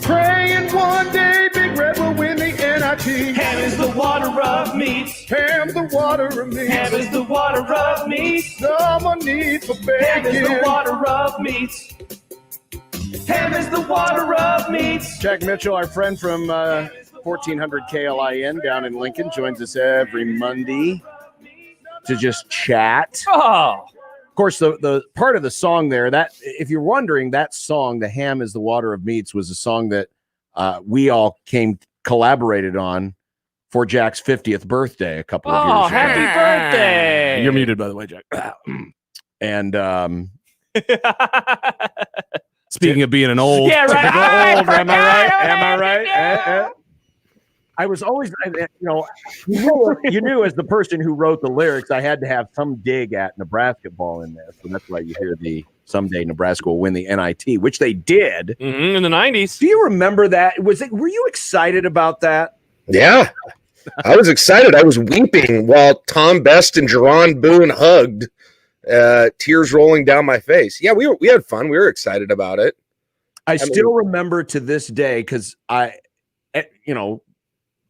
Praying one day Big Red will win the NIT. Ham is the water of meats. Ham the water of meats. Ham is the water of meats. Someone needs for Ham is the bacon. water of meats. Ham is the water of meats. Jack Mitchell, our friend from 1400 KLIN down in Lincoln, joins us every Monday to just chat. Oh. Of course, the part of the song there, that if you're wondering, that song, "The Ham is the Water of Meats," was a song that we all collaborated on for Jack's 50th birthday a couple of years ago. Oh, happy birthday. You're muted, by the way, Jack. And speaking of being an old, Yeah, right. old, am I right? I was always, you knew as the person who wrote the lyrics, I had to have some dig at Nebraska ball in there. So that's why you hear the "Someday Nebraska will win the NIT," which they did. Mm-hmm, in the 90s. Do you remember that? Were you excited about that? Yeah, I was excited. I was weeping while Tom Best and Jerron Boone hugged, tears rolling down my face. Yeah, we had fun. We were excited about it. I still remember to this day because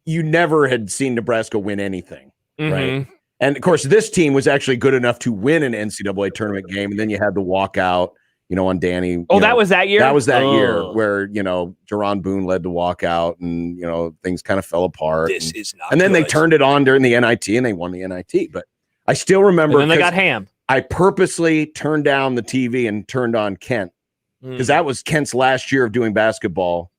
you never had seen Nebraska win anything, right? And of course, this team was actually good enough to win an NCAA tournament game. And then you had the walkout, on Danny. That was that year? That was that year where, Jerron Boone led the walkout and, things kind of fell apart. This is not And then good. they turned it on during the NIT and they won the NIT. But I still remember. And then they got Ham. I purposely turned down the TV and turned on Kent because that was Kent's last year of doing basketball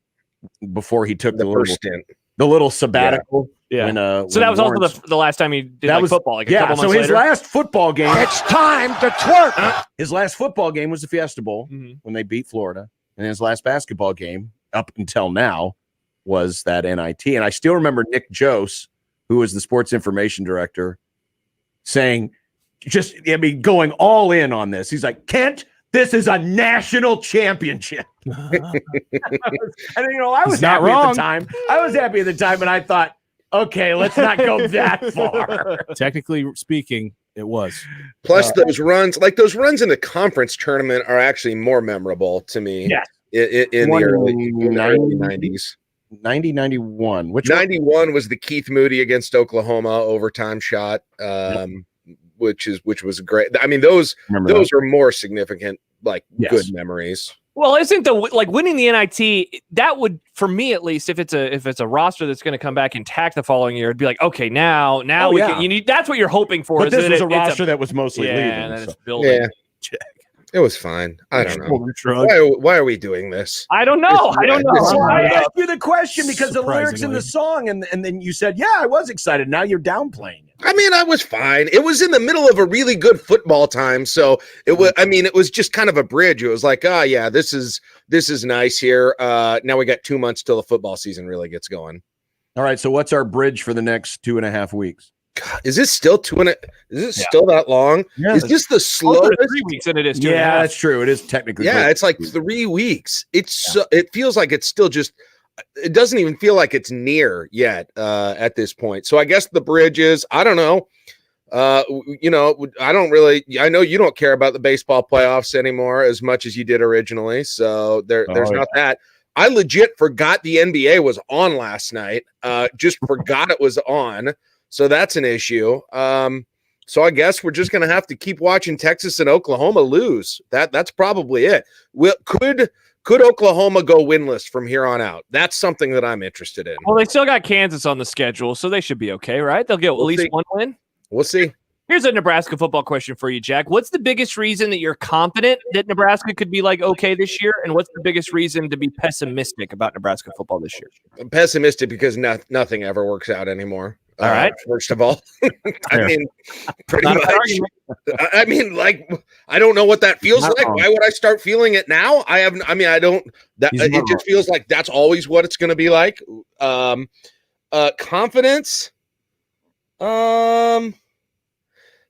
before he took the first stint. The little sabbatical. Yeah. When, So that was also the last time he did football, like a couple months his later. last football game. It's time to twerk. His last football game was the Fiesta Bowl when they beat Florida. And his last basketball game up until now was that NIT. And I still remember Nick Jose, who was the sports information director, saying, going all in on this. He's like, "Kent, this is a national championship." And I was happy at the time. I was happy at the time, and I thought, okay, let's not go that far. technically speaking, it was. Plus, those runs in the conference tournament are actually more memorable to me. Yes. In the early 90s. 91. Which 91 was the Keith Moody against Oklahoma overtime shot, which was great. I mean, those are more significant, good memories. Well, isn't winning the NIT, that would, for me at least, if it's a roster that's going to come back intact the following year, it'd be like, okay, now we can. That's what you're hoping for. But this was a roster that was mostly leaving. And then it's building. Yeah. It was fine. I don't know. Why are we doing this? I don't know. So I asked you the question because the lyrics in the song, and then you said, yeah, I was excited. Now you're downplaying it. I mean, I was fine. It was in the middle of a really good football time, so it was. I mean, it was just kind of a bridge. It was like, this is nice here. Now we got 2 months till the football season really gets going. All right. So what's our bridge for the next 2.5 weeks? God, is this still still that long? Yeah, is this the slowest? 3 weeks than it is 2.5. Yeah, that's true. It is technically. Yeah, it's like 3 weeks. It feels like it's still just. It doesn't even feel like it's near yet at this point. So I guess the bridge is, I don't know. I don't really. I know you don't care about the baseball playoffs anymore as much as you did originally. So there's not that. I legit forgot the NBA was on last night. Just forgot it was on. So that's an issue. So I guess we're just going to have to keep watching Texas and Oklahoma lose. That's probably it. Could Oklahoma go winless from here on out? That's something that I'm interested in. Well, they still got Kansas on the schedule, so they should be okay, right? They'll get at least one win. We'll see. Here's a Nebraska football question for you, Jack. What's the biggest reason that you're confident that Nebraska could be okay this year? And what's the biggest reason to be pessimistic about Nebraska footall this year? I'm pessimistic because nothing ever works out anymore. All right. First of all, I mean, pretty much. I mean, I don't know what that feels like. Why would I start feeling it now? I don't. It just feels like that's always what it's going to be like. Confidence.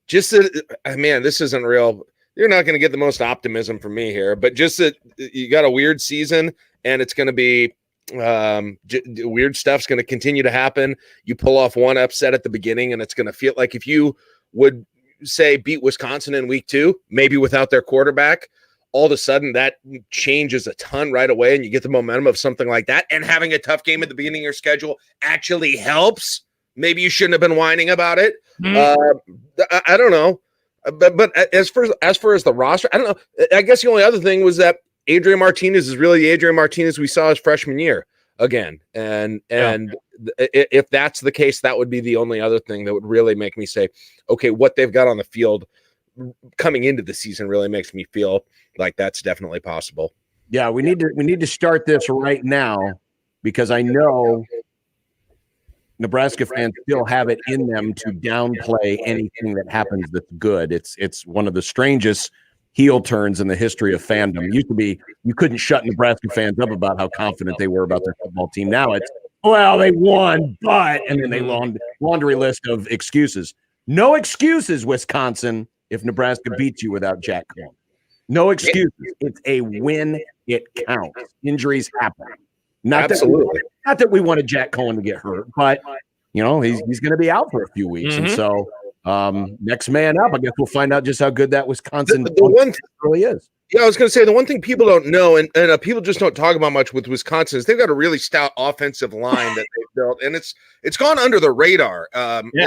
Just that, man, this isn't real. You're not going to get the most optimism from me here, but just that you got a weird season and it's going to be. Weird stuff's going to continue to happen. You pull off one upset at the beginning and it's going to feel like if you would say beat Wisconsin in week 2, maybe without their quarterback, all of a sudden that changes a ton right away, and you get the momentum of something like that. And having a tough game at the beginning of your schedule actually helps. Maybe you shouldn't have been whining about it. I don't know. But as far as the roster, I don't know. I guess the only other thing was that Adrian Martinez is really the Adrian Martinez we saw his freshman year again. And if that's the case, that would be the only other thing that would really make me say, okay, what they've got on the field coming into the season really makes me feel like that's definitely possible. Yeah, we need to start this right now, because I know Nebraska fans still have it in them to downplay anything that happens that's good. It's one of the strangest heel turns in the history of fandom. It used to be you couldn't shut Nebraska fans up about how confident they were about their football team. Now it's, well, they won, but, and then they laundry list of excuses. No excuses, Wisconsin, if Nebraska beats you without Jack Cohen. No excuses. It's a win. It counts. Injuries happen. Not that we wanted Jack Cohen to get hurt, but he's going to be out for a few weeks, and so next man up. I guess we'll find out just how good that Wisconsin the one really is. Yeah, I was going to say the one thing people don't know, and people just don't talk about much with Wisconsin, is they've got a really stout offensive line that they've built, and it's gone under the radar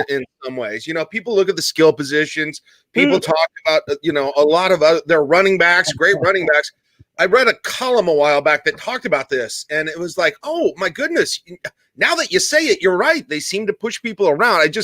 in some ways. People look at the skill positions. People talk about a lot of their running backs, great running backs. I read a column a while back that talked about this, and it was like, oh my goodness, now that you say it, you're right. They seem to push people around.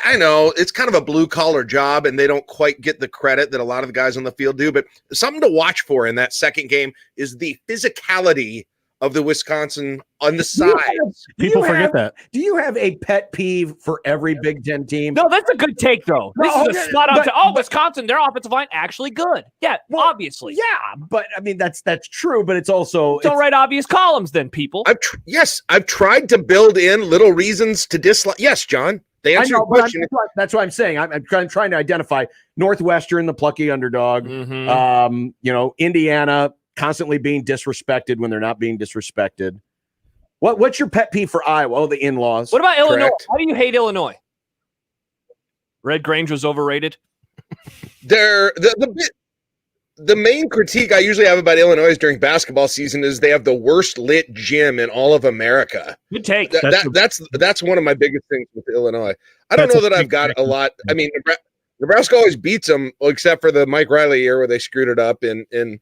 I know it's kind of a blue collar job, and they don't quite get the credit that a lot of the guys on the field do, but something to watch for in that second game is the physicality of the Wisconsin on the sides. People forget that. Do you have a pet peeve for every Big Ten team? No, that's a good take, though. This is a spot on Wisconsin, their offensive line actually good. Yeah, obviously. Yeah, but I mean that's true, but it's also don't write obvious columns then, people. I've tried to build in little reasons to dislike. Yes, John. They answer your question. That's what I'm saying. I'm trying to identify Northwestern, the plucky underdog. Indiana constantly being disrespected when they're not being disrespected. What's your pet peeve for Iowa? Oh, the in-laws. What about Illinois? How do you hate Illinois? Red Grange was overrated. The main critique I usually have about Illinois during basketball season is they have the worst lit gym in all of America. Good take. That's one of my biggest things with Illinois. I don't know that I've got a lot. I mean, Nebraska always beats them, except for the Mike Riley year where they screwed it up in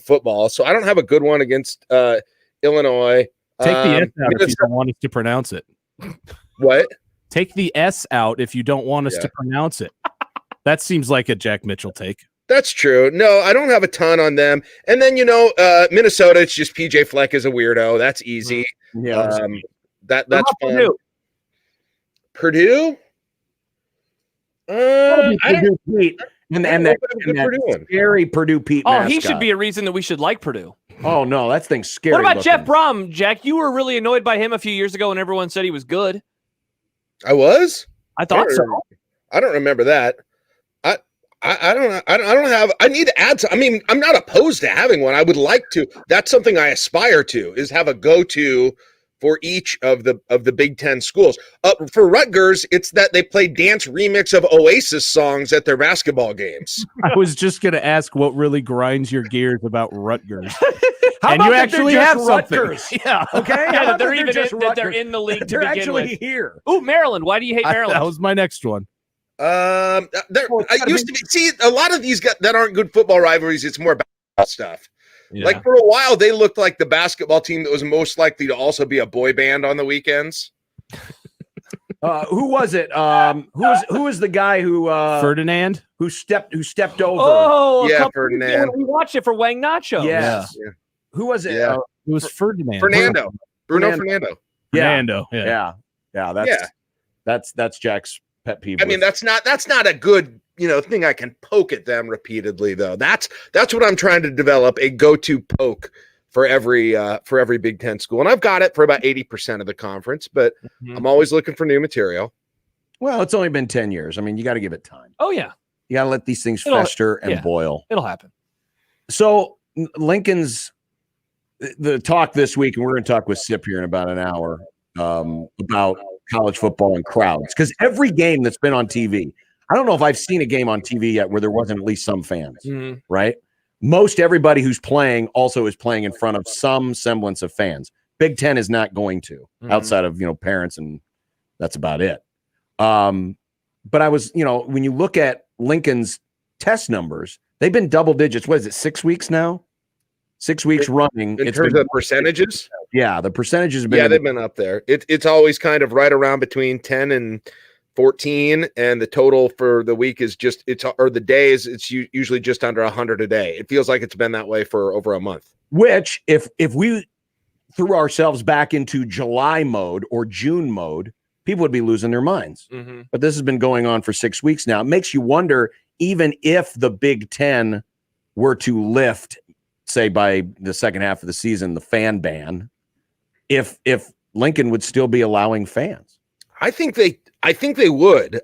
football. So I don't have a good one against Illinois. Take the S out if you don't want us to pronounce it. What? Take the S out if you don't want us to pronounce it. That seems like a Jack Mitchell take. That's true. No, I don't have a ton on them. And then, Minnesota, it's just PJ Fleck is a weirdo. That's easy. Yeah. That's fun. Purdue? Purdue Pete. And that scary Purdue Pete mascot. He should be a reason that we should like Purdue. Oh, no, that thing's scary. What about Jeff Brom, Jack? You were really annoyed by him a few years ago when everyone said he was good. I was? I thought so. I don't remember that. I don't have. I need to add. I mean, I'm not opposed to having one. I would like to. That's something I aspire to, is have a go-to for each of the Big Ten schools. For Rutgers, it's that they play dance remix of Oasis songs at their basketball games. I was just going to ask what really grinds your gears about Rutgers. And you actually have something. Yeah. Okay. Yeah, they're in the league to they're begin actually with. Here. Ooh, Maryland. Why do you hate Maryland? That was my next one. I used to be. See, a lot of these that aren't good football rivalries. It's more basketball stuff. Yeah. Like for a while, they looked like the basketball team that was most likely to also be a boy band on the weekends. Who was it? Who was the guy who Ferdinand who stepped over? Oh, yeah, Ferdinand. We watched it for Wang Nacho. Yes. Yeah. Who was it? Yeah. It was Ferdinand. Bruno Fernando. Yeah. That's Jack's pet peeve. I mean, that's not a good thing I can poke at them repeatedly, though. That's what I'm trying to develop, a go-to poke for every Big Ten school. And I've got it for about 80% of the conference, but I'm always looking for new material. Well, it's only been 10 years. I mean, you got to give it time. Oh, yeah. You got to let these things fester and boil. It'll happen. So Lincoln's the talk this week, and we're going to talk with Sip here in about an hour about college football and crowds, because every game that's been on TV, I don't know if I've seen a game on TV yet where there wasn't at least some fans, right? most everybody who's playing also is playing in front of some semblance of fans. Big Ten is not going to, outside of, parents, and that's about it. But I was, when you look at Lincoln's test numbers, they've been double digits. What is it, 6 weeks now? 6 weeks running. In terms of percentages? Yeah, the percentages have been. Yeah, they've been up there. It's always kind of right around between 10 and 14, and the total for the week is the days, it's usually just under 100 a day. It feels like it's been that way for over a month. Which, if we threw ourselves back into July mode or June mode, people would be losing their minds. But this has been going on for 6 weeks now. It makes you wonder, even if the Big Ten were to lift, say by the second half of the season, the fan ban, if Lincoln would still be allowing fans. I think they would,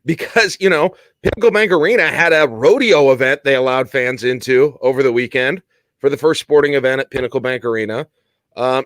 because Pinnacle Bank Arena had a rodeo event they allowed fans into over the weekend for the first sporting event at Pinnacle Bank Arena.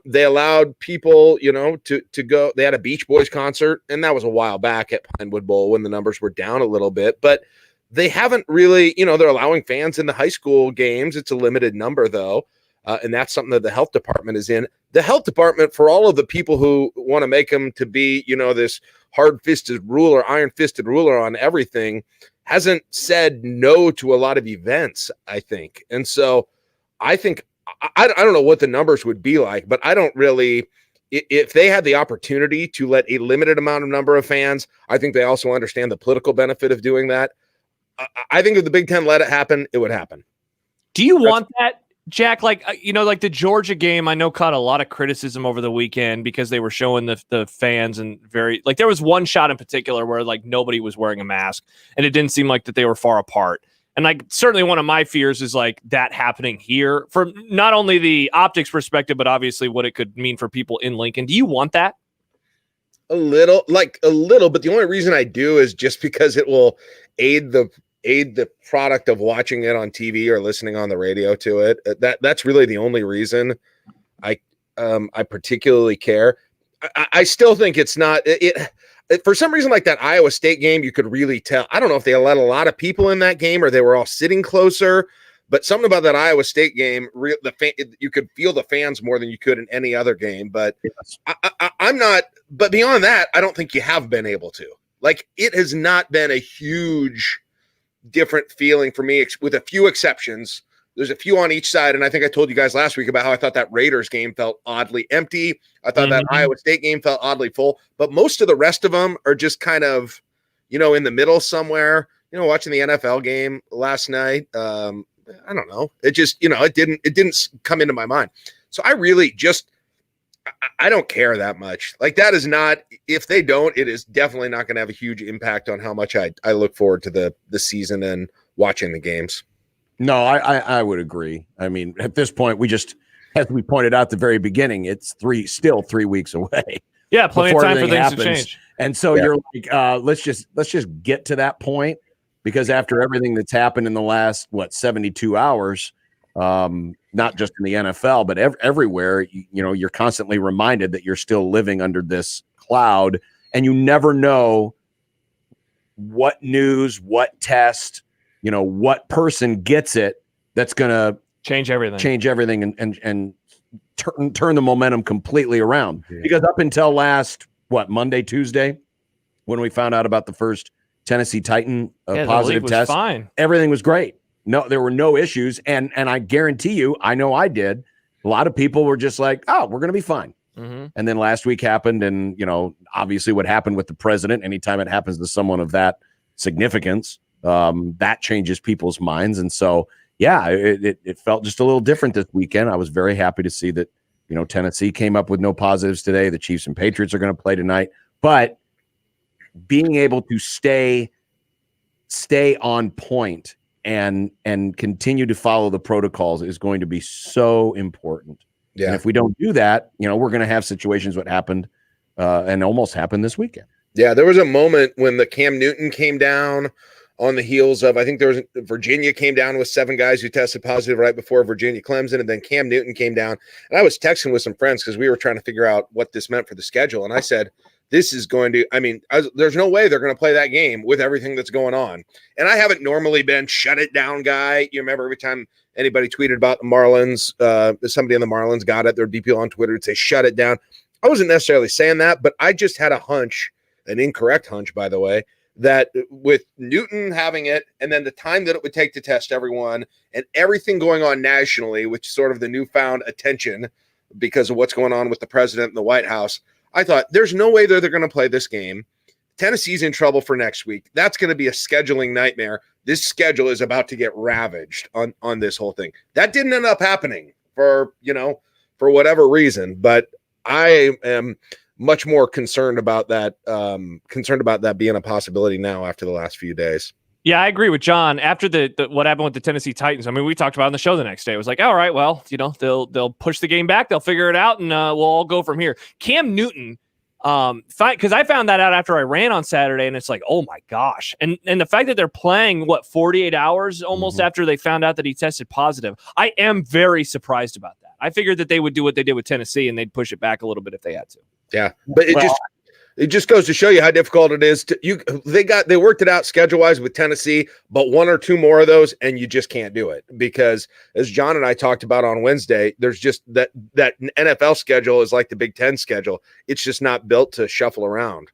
They allowed people, to go. They had a Beach Boys concert, and that was a while back at Pinewood Bowl when the numbers were down a little bit. But they haven't really, they're allowing fans in the high school games. It's a limited number, though. And that's something that the health department is in. The health department, for all of the people who want to make them to be, this hard-fisted ruler, iron-fisted ruler on everything, hasn't said no to a lot of events, I think. And so I think, I don't know what the numbers would be like, but I don't really, if they had the opportunity to let a limited number of fans, I think they also understand the political benefit of doing that. I think if the Big Ten let it happen, it would happen. Do you want that, Jack? Like the Georgia game, I know caught a lot of criticism over the weekend because they were showing the fans, and there was one shot in particular where nobody was wearing a mask, and it didn't seem like that they were far apart. And certainly one of my fears is that happening here, for not only the optics perspective, but obviously what it could mean for people in Lincoln. Do you want that? A little, but the only reason I do is just because it will aid the product of watching it on TV or listening on the radio to it. That's really the only reason I particularly care. I still think it's not it. For some reason, like that Iowa State game, you could really tell. I don't know if they let a lot of people in that game or they were all sitting closer, but something about that Iowa State game, you could feel the fans more than you could in any other game. But yes. I'm not. But beyond that, I don't think you have been able to. It has not been a huge different feeling for me, with a few exceptions. There's a few on each side, and I think I told you guys last week about how I thought that Raiders game felt oddly empty. I thought that Iowa State game felt oddly full, but most of the rest of them are just kind of, in the middle somewhere. Watching the NFL game last night, I don't know. It just, it didn't come into my mind. So I really just, I don't care that much. That is not, if they don't, it is definitely not going to have a huge impact on how much I look forward to the season and watching the games. No, I would agree. I mean, at this point, we just, as we pointed out at the very beginning, it's still 3 weeks away. Yeah, plenty of time for things to change. And so you're let's just get to that point, because after everything that's happened in the last 72 hours, not just in the NFL, but everywhere, you're constantly reminded that you're still living under this cloud, and you never know what news, what test, what person gets it that's going to change everything and turn the momentum completely around. Yeah. Because up until last, Monday, Tuesday, when we found out about the first Tennessee Titan positive test, fine. Everything was great. No, there were no issues. And I guarantee you, I know I did. A lot of people were just like, oh, we're going to be fine. Mm-hmm. And then last week happened. And, obviously what happened with the president, anytime it happens to someone of that significance, that changes people's minds. And so, yeah, it felt just a little different this weekend. I was very happy to see that, Tennessee came up with no positives today. The Chiefs and Patriots are going to play tonight. But being able to stay on point and continue to follow the protocols is going to be so important. Yeah. And if we don't do that, we're going to have situations what happened and almost happened this weekend. Yeah, there was a moment when the Cam Newton came down on the heels of, I think there was Virginia came down with 7 guys who tested positive right before Virginia Clemson, and then Cam Newton came down. And I was texting with some friends because we were trying to figure out what this meant for the schedule. And I said, this is going to, there's no way they're going to play that game with everything that's going on. And I haven't normally been shut it down guy. You remember every time anybody tweeted about the Marlins, somebody in the Marlins got it, there'd be people on Twitter would say, shut it down. I wasn't necessarily saying that, but I just had a hunch, an incorrect hunch, by the way, that with Newton having it and then the time that it would take to test everyone and everything going on nationally, which is sort of the newfound attention because of what's going on with the president and the White House, I thought there's no way they're going to play this game. Tennessee's in trouble for next week. That's going to be a scheduling nightmare. This schedule is about to get ravaged on this whole thing. That didn't end up happening for whatever reason, but I am much more concerned about that being a possibility now after the last few days. Yeah, I agree with John. After the what happened with the Tennessee Titans, I mean, we talked about it on the show the next day. It was like, all right, well, they'll push the game back, they'll figure it out, and we'll all go from here. Cam Newton, because I found that out after I ran on Saturday, and it's like, oh my gosh, and the fact that they're playing 48 hours almost after they found out that he tested positive, I am very surprised about that. I figured that they would do what they did with Tennessee, and they'd push it back a little bit if they had to. Yeah, but it just goes to show you how difficult it is they worked it out schedule wise with Tennessee, but one or two more of those and you just can't do it because as John and I talked about on Wednesday, there's just that NFL schedule is like the Big Ten schedule. It's just not built to shuffle around.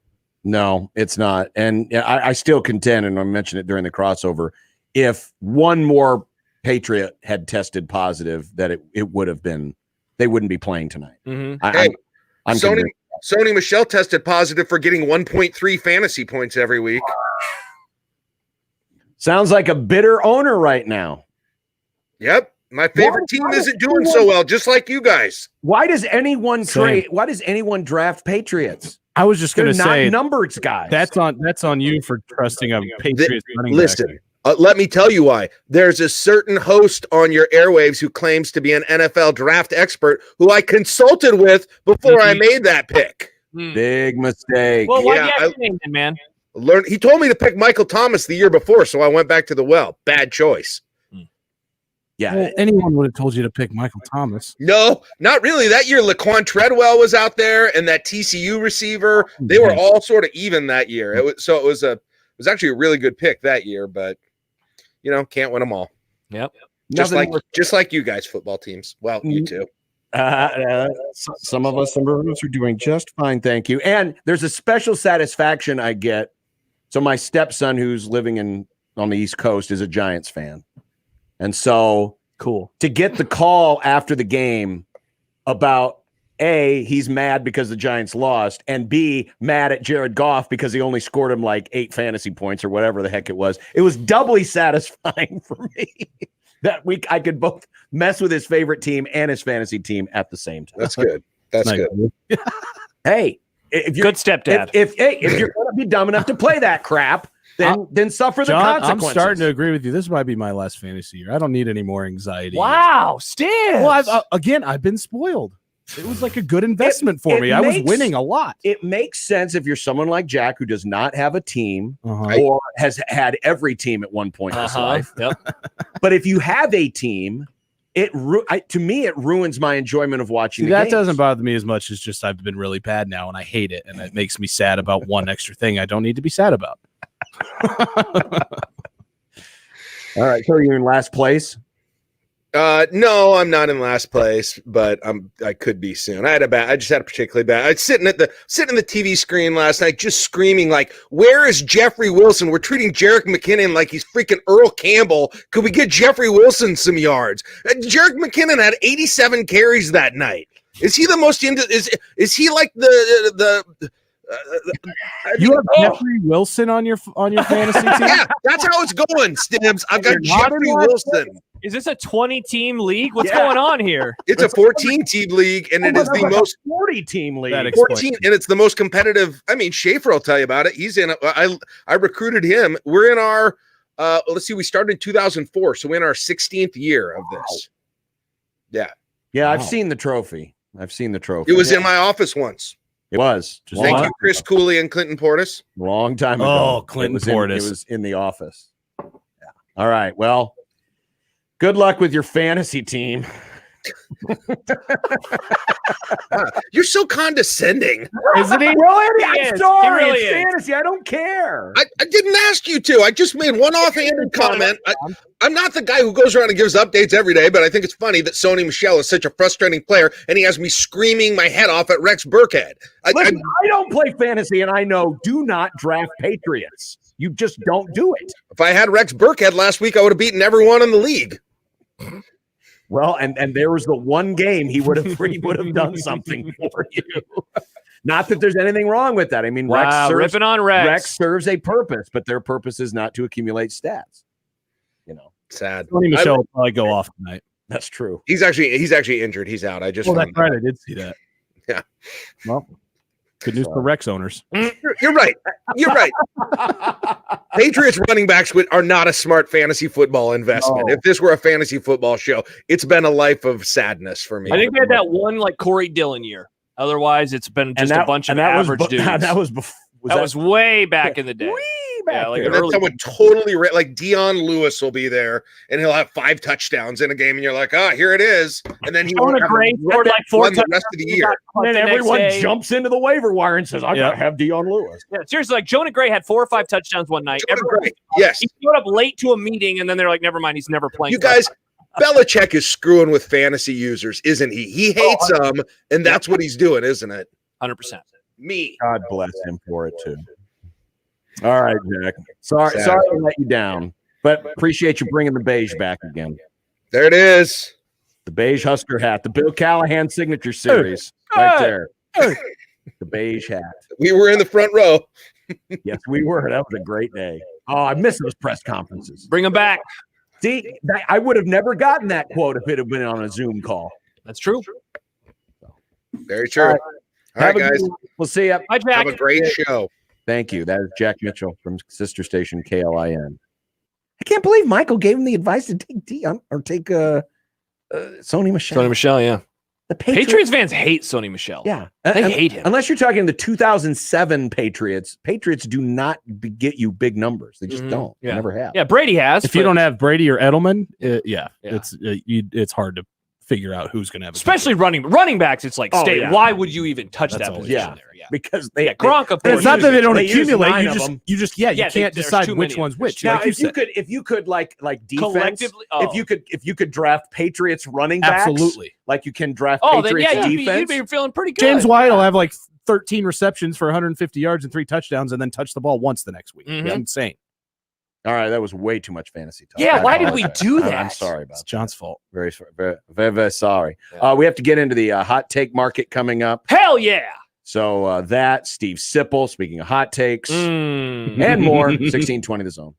No, it's not. And I still contend, and I mentioned it during the crossover, if one more Patriot had tested positive, that it would have been, they wouldn't be playing tonight. I'm Sony Michel tested positive for getting 1.3 fantasy points every week. Sounds like a bitter owner right now. Yep. My favorite team isn't doing so well, just like you guys. Why does anyone draft Patriots? I was just going to say, numbers guys. That's on you for trusting a Patriots running listen, back. Let me tell you why. There's a certain host on your airwaves who claims to be an NFL draft expert who I consulted with before I made that pick. Big mistake. Well, why man? He told me to pick Michael Thomas the year before, so I went back to the well. Bad choice. Yeah. Well, anyone would have told you to pick Michael Thomas. No, not really. That year, Laquan Treadwell was out there, and that TCU receiver. They were all sort of even that year. It was actually a really good pick that year, but can't win them all. Yep. Just like you guys, football teams. Well, you too. Some of us are doing just fine, thank you. And there's a special satisfaction I get. So my stepson, who's living on the East Coast, is a Giants fan. And so cool to get the call after the game about A, he's mad because the Giants lost, and B, mad at Jared Goff because he only scored him like 8 fantasy points or whatever the heck it was. It was doubly satisfying for me that week. I could both mess with his favorite team and his fantasy team at the same time. That's good. That's good. Hey, if you're good stepdad, if you're going to be dumb enough to play that crap, then suffer the consequences. I'm starting to agree with you. This might be my last fantasy year. I don't need any more anxiety. Wow, Steve. Well, I've been spoiled. It was like a good investment for me. I was winning a lot. It makes sense if you're someone like Jack who does not have a team or has had every team at one point in his life. Yep. But if you have a team, to me it ruins my enjoyment of watching. That doesn't bother me as much as just I've been really bad now and I hate it, and it makes me sad about one extra thing I don't need to be sad about. All right, so you're in last place. No, I'm not in last place, but I could be soon. I just had a particularly bad. I was sitting in the TV screen last night, just screaming like, "Where is Jeffrey Wilson? We're treating Jerick McKinnon like he's freaking Earl Campbell. Could we get Jeffrey Wilson some yards?" Jerick McKinnon had 87 carries that night. Is he the most is he like the you have Jeffrey Wilson on your fantasy team? Yeah, that's how it's going, Stibbs. I've got Jeffrey Wilson. Is this a 20-team league? What's going on here? It's a 14-team league, and it is the most 40-team league. 14, and it's the most competitive. I mean, Schaefer will tell you about it. He's in. I recruited him. We're in our. Let's see. We started in 2004, so we're in our 16th year of this. Yeah. Yeah, I've seen the trophy. It was in my office once. It was. Thank you, Chris Cooley and Clinton Portis. Long time ago. Oh, Clinton Portis. It was in the office. Yeah. All right. Well, good luck with your fantasy team. You're so condescending. Isn't he? Well, I'm sorry. He really It's is. fantasy. I don't care. I didn't ask you to. I just made one offhanded comment. I'm not the guy who goes around and gives updates every day, but I think it's funny that Sony Michel is such a frustrating player, and he has me screaming my head off at Rex Burkhead. Listen, I don't play fantasy, and I know do not draft Patriots. You just don't do it. If I had Rex Burkhead last week, I would have beaten everyone in the league. Well, and there was the one game he would have done something for you. Not that there's anything wrong with that. I mean, Wow, ripping on Rex. Rex serves a purpose, but their purpose is not to accumulate stats. You know, Sad. Tony Michel will probably go off tonight. that's true. He's actually injured. He's out. I just Well, that's right. I did see that. Yeah. Well, good news for Rex owners. You're right. You're right. Patriots running backs are not a smart fantasy football investment. No. If this were a fantasy football show, it's been a life of sadness for me. I think they had that one like Corey Dillon year. Otherwise, it's been just a bunch of average dudes. That was before. That was way back in the day. Back like there. And then someone totally like Deion Lewis will be there, and he'll have 5 touchdowns in a game, and you're like, here it is. And then he won't have scored like 4 the rest of the year. And then everyone jumps into the waiver wire and says, "I gotta have Deion Lewis." Yeah, seriously, like Jonah Gray had 4 or 5 touchdowns one night. Yes, he showed up late to a meeting, and then they're like, "Never mind, he's never playing." You guys, Belichick is screwing with fantasy users, isn't he? He hates them, and that's what he's doing, isn't it? 100%. Me. God bless him for it too. All right, Jack. Sorry to let you down, but appreciate you bringing the beige back again. There it is. The beige Husker hat, the Bill Callahan signature series, right there. The beige hat. We were in the front row. Yes, we were. That was a great day. Oh, I miss those press conferences. Bring him back. See, I would have never gotten that quote if it had been on a Zoom call. That's true. Very true. All right, guys. We'll see you. Bye, Jack. Have a great show. Thank you. That is Jack Mitchell from sister station KLIN. I can't believe Michael gave him the advice to take Sony Michel. Sony Michel, yeah. The Patriots fans hate Sony Michel. Yeah. They hate him. Unless you're talking the 2007 Patriots. Patriots do not get you big numbers. They just don't. Yeah. They never have. Yeah, Brady has. If you don't have Brady or Edelman, it's hard to figure out who's going to have. Especially running backs. It's like, yeah. Why would you even touch that position yeah. there? Yeah, because Gronk, of It's course. not that they don't they use accumulate. 9 You of just them. you can't there's decide too which many. one's which. Now, Like if you could like defense, collectively, if you could draft Patriots running backs, absolutely, like you can draft then Patriots yeah, defense. you'd be feeling pretty good. James White will have like 13 receptions for 150 yards and 3 touchdowns, and then touch the ball once the next week. Mhm. It's insane. All right, that was way too much fantasy talk. Yeah, I why did we apologize. do that? I'm sorry about It's that. John's fault. Very sorry. Very sorry. Yeah. We have to get into the hot take market coming up. Hell yeah. So that Steve Sipple, speaking of hot takes Mm. and more, 1620 The Zone.